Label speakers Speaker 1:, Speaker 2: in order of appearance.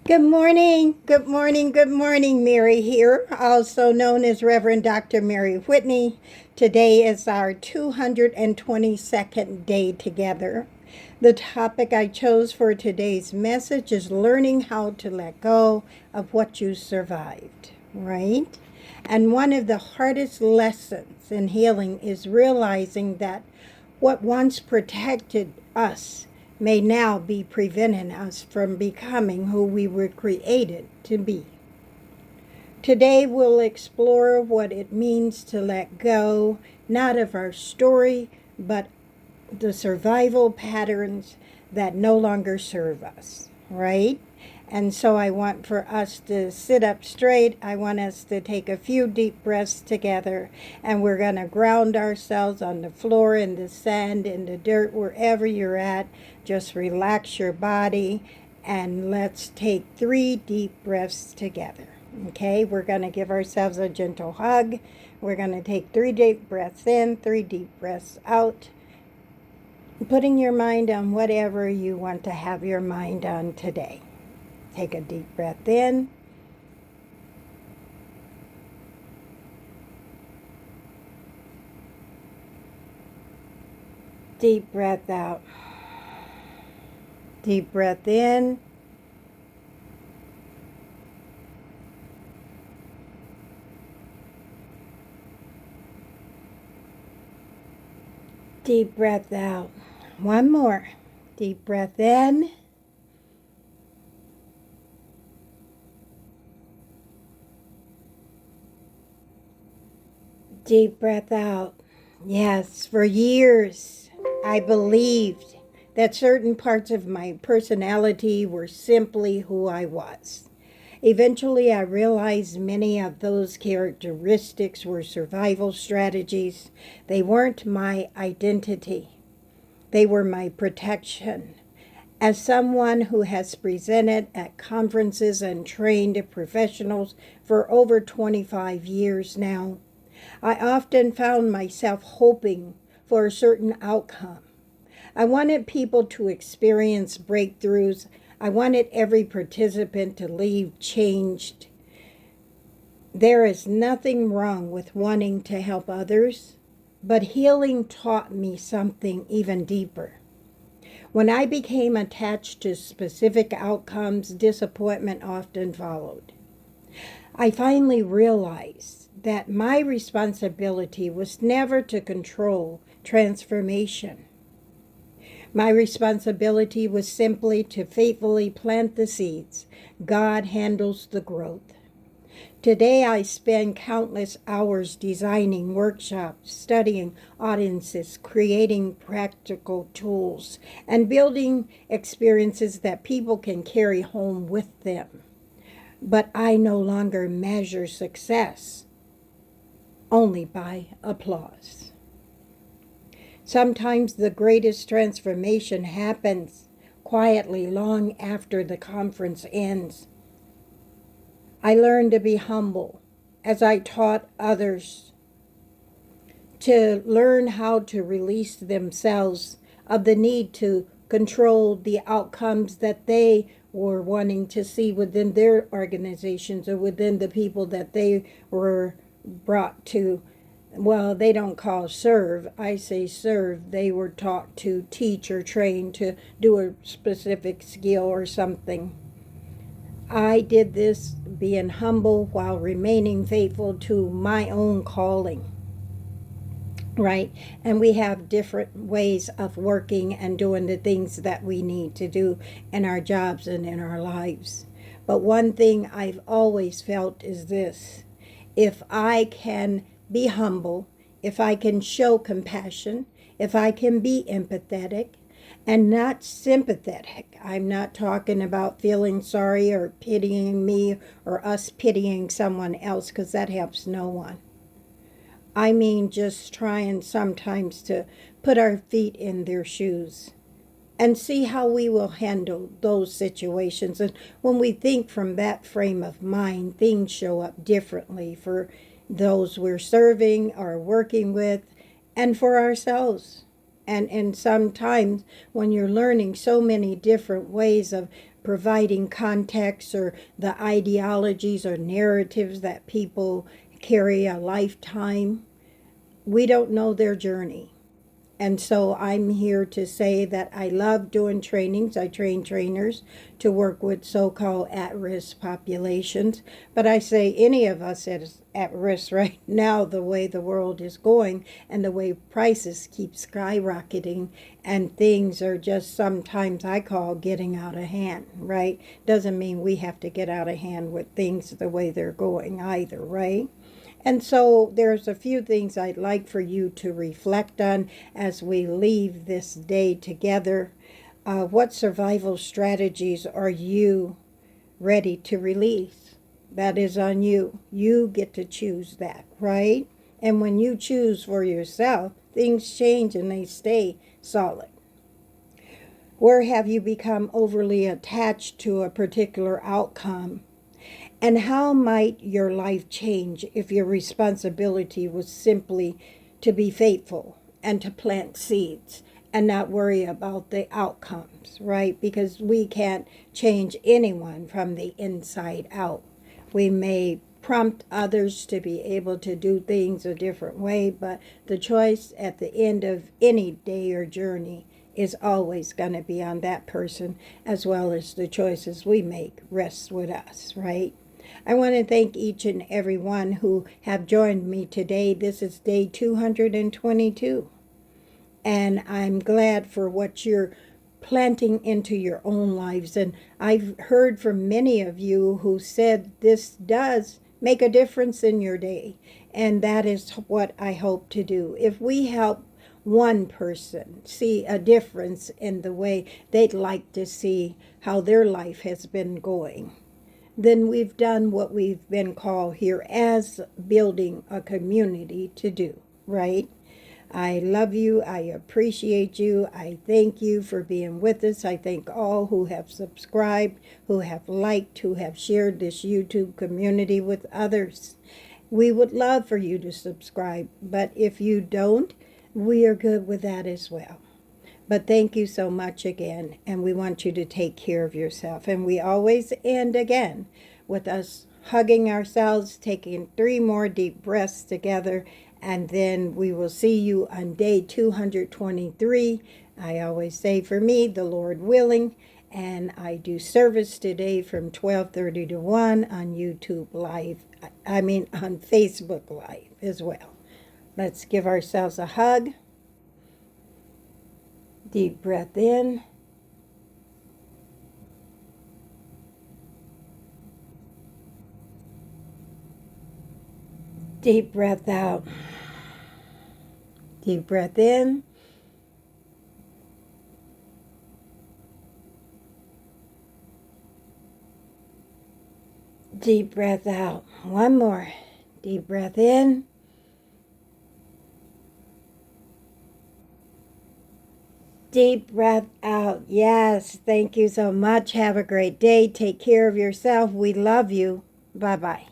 Speaker 1: Good morning, good morning, good morning. Mary here, also known as Reverend Dr. Mary Whitney. Today is our 222nd day together. The topic I chose for today's message is learning how to let go of what you survived, right? And one of the hardest lessons in healing is realizing that what once protected us may now be preventing us from becoming who we were created to be. Today, we'll explore what it means to let go, not of our story, but the survival patterns that no longer serve us, right? And so I want for us to sit up straight. I want us to take a few deep breaths together, and we're going to ground ourselves on the floor, in the sand, in the dirt, wherever you're at. Just relax your body, and let's take 3 deep breaths together. Okay, we're going to give ourselves a gentle hug. We're going to take 3 deep breaths in, 3 deep breaths out, putting your mind on whatever you want to have your mind on today. Take a deep breath in. Deep breath out. Deep breath in. Deep breath out. One more. Deep breath in. Deep breath out. Yes, for years I believed that certain parts of my personality were simply who I was. Eventually, I realized many of those characteristics were survival strategies. They weren't my identity, they were my protection. As someone who has presented at conferences and trained professionals for over 25 years now, I often found myself hoping for a certain outcome. I wanted people to experience breakthroughs. I wanted every participant to leave changed. There is nothing wrong with wanting to help others, but healing taught me something even deeper. When I became attached to specific outcomes, disappointment often followed. I finally realized that my responsibility was never to control transformation. My responsibility was simply to faithfully plant the seeds. God handles the growth. Today, I spend countless hours designing workshops, studying audiences, creating practical tools, and building experiences that people can carry home with them. But I no longer measure success only by applause. Sometimes the greatest transformation happens quietly long after the conference ends. I learned to be humble as I taught others to learn how to release themselves of the need to control the outcomes that they were wanting to see within their organizations or within the people that they were brought to. Well, they don't call serve, I say serve. They were taught to teach or train to do a specific skill or something. I did this being humble while remaining faithful to my own calling, right? And we have different ways of working and doing the things that we need to do in our jobs and in our lives. But one thing I've always felt is this: if I can be humble, if I can show compassion, if I can be empathetic and not sympathetic. I'm not talking about feeling sorry or pitying me or us pitying someone else, because that helps no one. I mean, just trying sometimes to put our feet in their shoes and see how we will handle those situations. And when we think from that frame of mind, things show up differently for those we're serving or working with and for ourselves. And sometimes when you're learning so many different ways of providing context or the ideologies or narratives that people carry a lifetime. We don't know their journey. And so I'm here to say that I love doing trainings. I train trainers to work with so-called at-risk populations. But I say any of us is at risk right now, the way the world is going and the way prices keep skyrocketing and things are just sometimes I call getting out of hand, right? Doesn't mean we have to get out of hand with things the way they're going either, right? And so there's a few things I'd like for you to reflect on as we leave this day together. What survival strategies are you ready to release? That is on you. You get to choose that, right? And when you choose for yourself, things change and they stay solid. Where have you become overly attached to a particular outcome? And how might your life change if your responsibility was simply to be faithful and to plant seeds and not worry about the outcomes, right? Because we can't change anyone from the inside out. We may prompt others to be able to do things a different way, but the choice at the end of any day or journey is always going to be on that person, as well as the choices we make rests with us, right? I want to thank each and every one who have joined me today. This is day 222. And I'm glad for what you're planting into your own lives. And I've heard from many of you who said this does make a difference in your day. And that is what I hope to do. If we help one person see a difference in the way they'd like to see how their life has been going, then we've done what we've been called here as building a community to do, right? I love you. I appreciate you. I thank you for being with us. I thank all who have subscribed, who have liked, who have shared this YouTube community with others. We would love for you to subscribe, but if you don't, we are good with that as well. But thank you so much again, and we want you to take care of yourself. And we always end again with us hugging ourselves, taking 3 more deep breaths together, and then we will see you on day 223. I always say, for me, the Lord willing, and I do service today from 12:30 to 1 on YouTube Live. On Facebook Live as well. Let's give ourselves a hug. Deep breath in. Deep breath out. Deep breath in. Deep breath out. One more. Deep breath in. Deep breath out. Yes, thank you so much. Have a great day. Take care of yourself. We love you. Bye-bye.